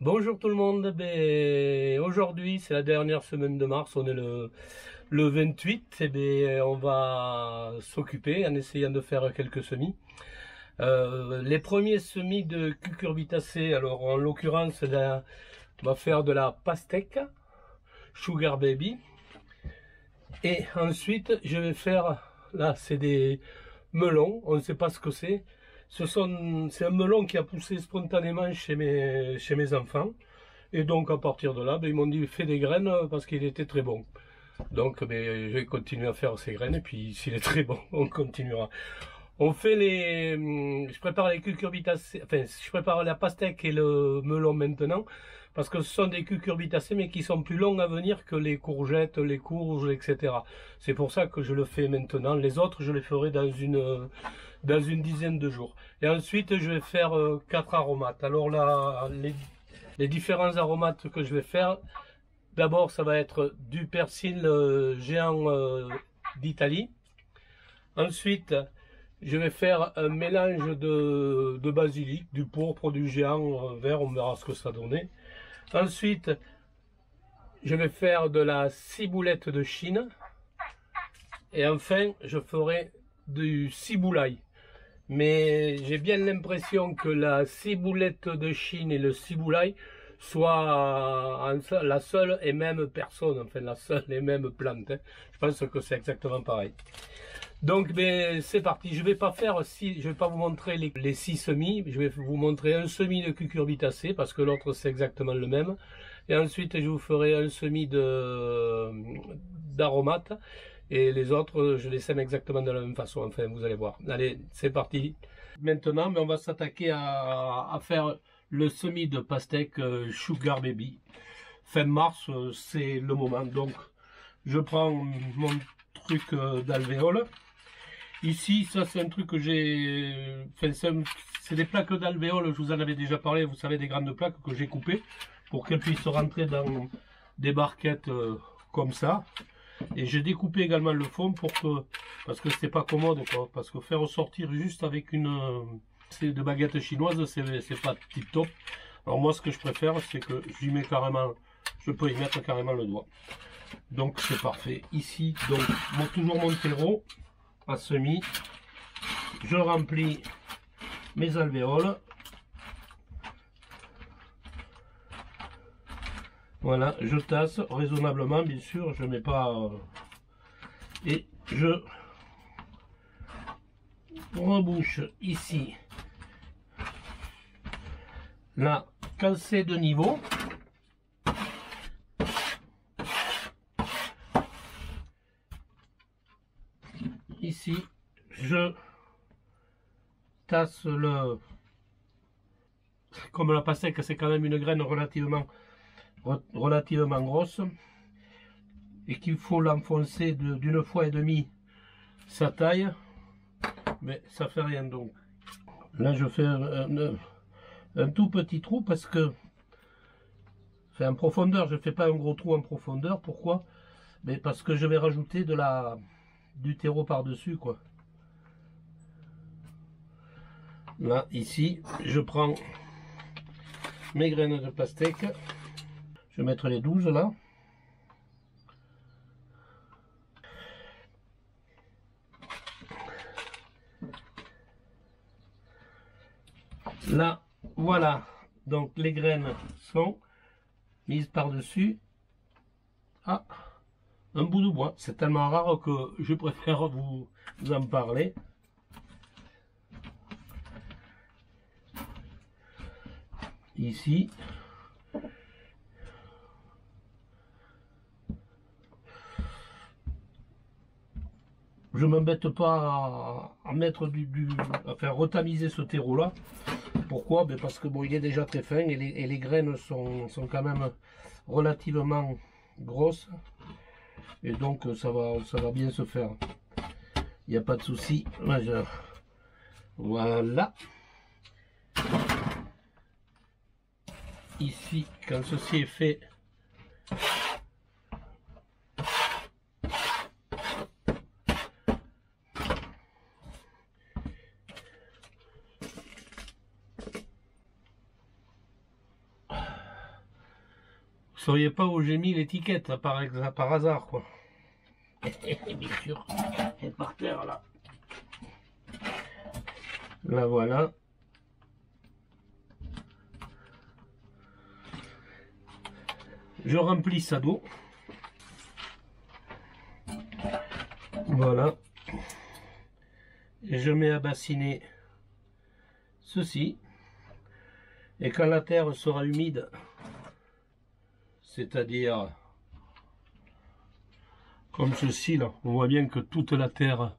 Bonjour tout le monde, aujourd'hui c'est la dernière semaine de mars, on est le 28, on va s'occuper en essayant de faire quelques semis. Les premiers semis de cucurbitacées, alors en l'occurrence on va faire de la pastèque, Sugar Baby, et ensuite je vais faire, là c'est des melons, on ne sait pas ce que c'est. C'est un melon qui a poussé spontanément chez mes enfants. Et donc à partir de là, ils m'ont dit fais des graines parce qu'il était très bon. Donc je vais continuer à faire ces graines et puis s'il est très bon, on continuera. On fait je prépare les cucurbitacées, enfin je prépare la pastèque et le melon maintenant parce que ce sont des cucurbitacées mais qui sont plus longs à venir que les courgettes, les courges, etc. C'est pour ça que je le fais maintenant. Les autres, je les ferai dans une dizaine de jours. Et ensuite, je vais faire 4 aromates. Alors là, les différents aromates que je vais faire, d'abord, ça va être du persil géant d'Italie. Ensuite, je vais faire un mélange de basilic, du pourpre, du géant vert, on verra ce que ça donnait. Ensuite, je vais faire de la ciboulette de Chine. Et enfin, je ferai du ciboulay. Mais j'ai bien l'impression que la ciboulette de Chine et le ciboulay soient la seule et même personne, enfin la seule et même plante. Hein. Je pense que c'est exactement pareil. Donc c'est parti, je vais pas vous montrer les 6 semis, je vais vous montrer un semis de cucurbitacées parce que l'autre c'est exactement le même. Et ensuite je vous ferai un semis d'aromates et les autres je les sème exactement de la même façon, enfin vous allez voir. Allez, c'est parti. Maintenant, on va s'attaquer à faire le semis de pastèque Sugar Baby. Fin mars, c'est le moment. Donc je prends mon truc d'alvéole. Ici, ça c'est un truc que j'ai... Enfin, c'est des plaques d'alvéole, je vous en avais déjà parlé, vous savez, des grandes plaques que j'ai coupées pour qu'elles puissent rentrer dans des barquettes comme ça. Et j'ai découpé également le fond parce que c'était pas commode, quoi. Parce que faire ressortir juste avec de baguettes chinoises, c'est pas tip top. Alors moi, ce que je préfère, c'est que j'y mets carrément, je peux y mettre carrément le doigt. Donc c'est parfait. Ici, donc, toujours mon terreau à semis, je remplis mes alvéoles, voilà, je tasse raisonnablement, bien sûr, je mets pas, et je rebouche ici, là, quand c'est de niveau, ici, je tasse comme la pastèque, c'est quand même une graine relativement grosse et qu'il faut l'enfoncer d'une fois et demie sa taille, mais ça fait rien. Donc là je fais un tout petit trou parce que c'est en profondeur, je fais pas un gros trou en profondeur. Pourquoi? Mais parce que je vais rajouter du terreau par dessus, quoi. Là, ici, je prends mes graines de pastèque. Je vais mettre les 12 là. Là, voilà. Donc les graines sont mises par-dessus. Ah, un bout de bois. C'est tellement rare que je préfère vous en parler. Ici. Je m'embête pas à mettre à faire retamiser ce terreau là. Pourquoi? Ben parce que bon, il est déjà très fin et les graines sont quand même relativement grosses. Et donc ça va bien se faire. Il n'y a pas de souci majeur. Voilà. Ici, quand ceci est fait, sauriez pas où j'ai mis l'étiquette par hasard, quoi. Bien sûr, elle est par terre là. La voilà. Je remplis ça d'eau. Voilà. Et je mets à bassiner ceci. Et quand la terre sera humide, c'est-à-dire comme ceci là, on voit bien que toute la terre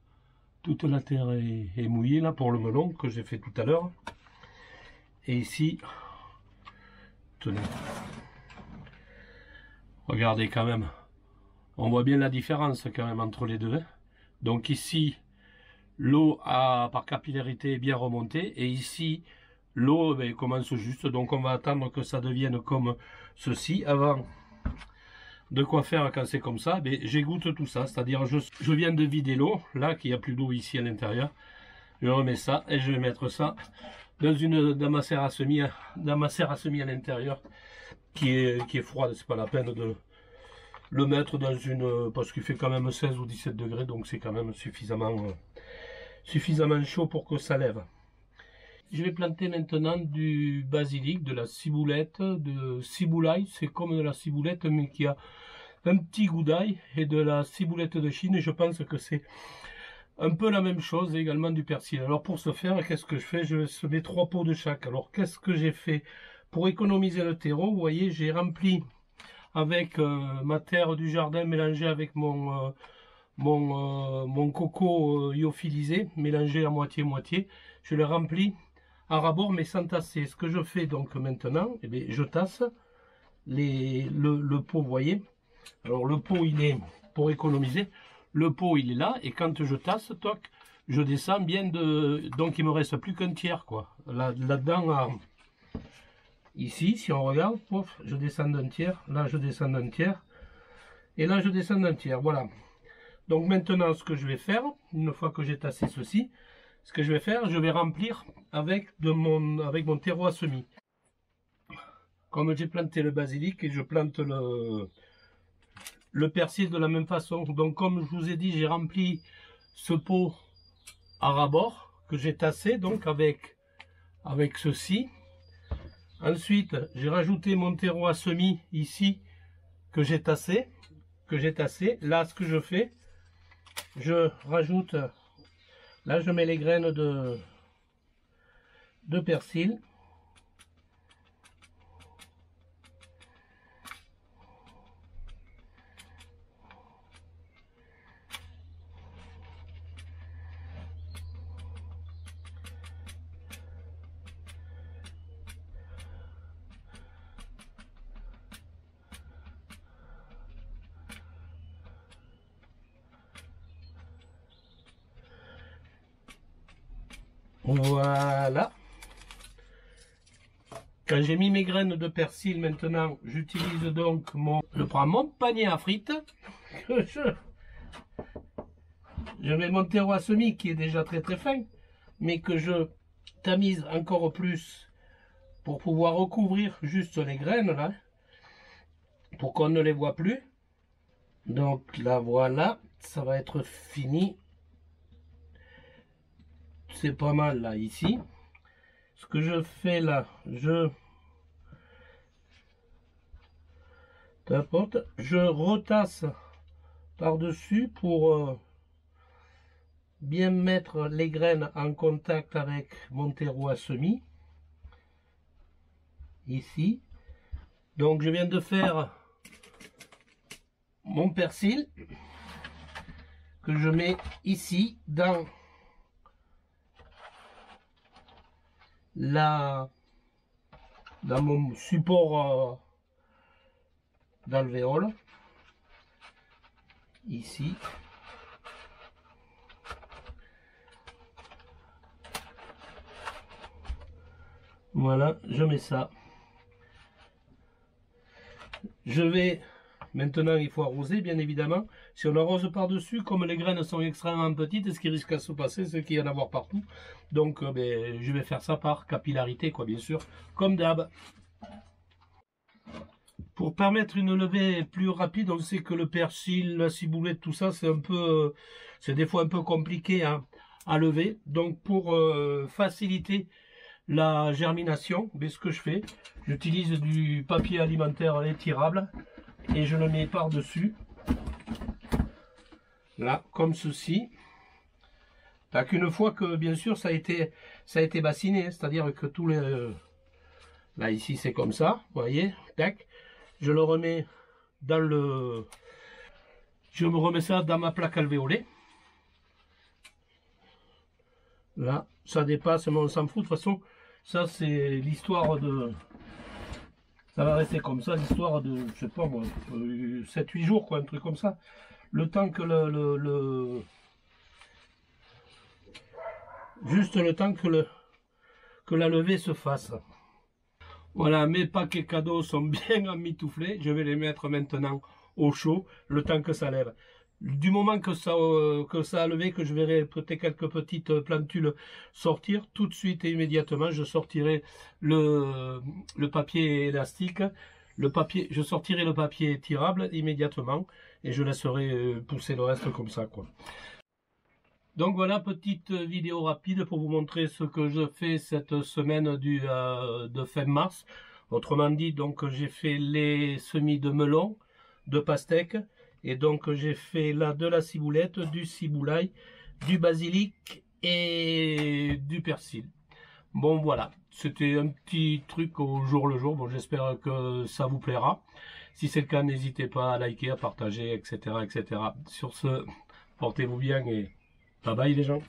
est mouillée là pour le melon que j'ai fait tout à l'heure. Et ici, tenez, regardez quand même, on voit bien la différence quand même entre les deux, hein. Donc ici, l'eau par capillarité est bien remontée, et ici, l'eau commence juste, donc on va attendre que ça devienne comme ceci avant de quoi faire. Quand c'est comme ça, j'égoutte tout ça, c'est-à-dire je viens de vider l'eau, là qu'il n'y a plus d'eau ici à l'intérieur, je remets ça et je vais mettre ça dans ma serre à semis à l'intérieur qui est froide. C'est pas la peine de le mettre dans une, parce qu'il fait quand même 16 ou 17 degrés, donc c'est quand même suffisamment chaud pour que ça lève. Je vais planter maintenant du basilic, de la ciboulette, de ciboulaille. C'est comme de la ciboulette mais qui a un petit goût d'ail, et de la ciboulette de Chine. Et je pense que c'est un peu la même chose, et également du persil. Alors pour ce faire, qu'est-ce que je fais? Je mets 3 pots de chaque. Alors qu'est-ce que j'ai fait pour économiser le terreau? Vous voyez, j'ai rempli avec ma terre du jardin mélangée avec mon coco lyophilisé, mélangé à moitié-moitié. Je l'ai rempli à ras-bord mais sans tasser. Ce que je fais donc maintenant, je tasse le pot, vous voyez. Alors le pot, il est, pour économiser, le pot il est là, et quand je tasse, toc, je descends bien donc il me reste plus qu'un tiers, quoi. Là-dedans, ici, si on regarde, pof, je descends d'un tiers, là je descends d'un tiers, et là je descends d'un tiers, voilà. Donc maintenant, ce que je vais faire, une fois que j'ai tassé ceci, ce que je vais faire, je vais remplir avec mon terreau à semis. Comme j'ai planté le basilic, et je plante le persil de la même façon. Donc comme je vous ai dit, j'ai rempli ce pot à ras-bord que j'ai tassé donc avec ceci. Ensuite, j'ai rajouté mon terreau à semis ici que j'ai tassé. Là, ce que je fais, je rajoute, là je mets les graines de persil. Voilà. Quand j'ai mis mes graines de persil, maintenant, j'utilise donc je prends mon panier à frites. Je mets mon terreau à semis qui est déjà très fin, mais que je tamise encore plus pour pouvoir recouvrir juste les graines là, pour qu'on ne les voit plus. Donc là voilà, ça va être fini. C'est pas mal là ici. Ce que je fais là, je tapote, je retasse par-dessus pour bien mettre les graines en contact avec mon terreau à semis. Ici. Donc je viens de faire mon persil que je mets ici dans mon support d'alvéole ici. Voilà, je mets ça. Je vais maintenant, il faut arroser bien évidemment. Si on arrose par dessus, comme les graines sont extrêmement petites, ce qui risque à se passer, c'est qu'il y en a avoir partout. Donc je vais faire ça par capillarité, quoi, bien sûr, comme d'hab. Pour permettre une levée plus rapide, on sait que le persil, la ciboulette, tout ça, c'est des fois un peu compliqué à lever. Donc pour faciliter la germination, ben, ce que je fais, j'utilise du papier alimentaire étirable et je le mets par-dessus. Là, comme ceci. Tac, une fois que, bien sûr, ça a été bassiné, c'est-à-dire que tous les... là, ici, c'est comme ça, vous voyez, tac. Je le remets dans le... Je me remets ça dans ma plaque alvéolée. Là, ça dépasse, mais on s'en fout. De toute façon, ça, c'est l'histoire de... Ça va rester comme ça, l'histoire de, je sais pas moi, 7-8 jours, quoi, un truc comme ça. Le temps que juste le temps que la levée se fasse. Voilà, mes paquets cadeaux sont bien emmitouflés. Je vais les mettre maintenant au chaud, le temps que ça lève. Du moment que ça a levé, que je verrai peut-être quelques petites plantules sortir, tout de suite et immédiatement, je sortirai le papier élastique. Je sortirai le papier étirable immédiatement et je laisserai pousser le reste comme ça, quoi. Donc voilà, petite vidéo rapide pour vous montrer ce que je fais cette semaine de fin mars. Autrement dit, donc j'ai fait les semis de melon, de pastèque, et donc j'ai fait là de la ciboulette, du ciboulail, du basilic et du persil. Bon voilà, c'était un petit truc au jour le jour. Bon, j'espère que ça vous plaira. Si c'est le cas, n'hésitez pas à liker, à partager, etc., etc. Sur ce, portez-vous bien et bye bye les gens.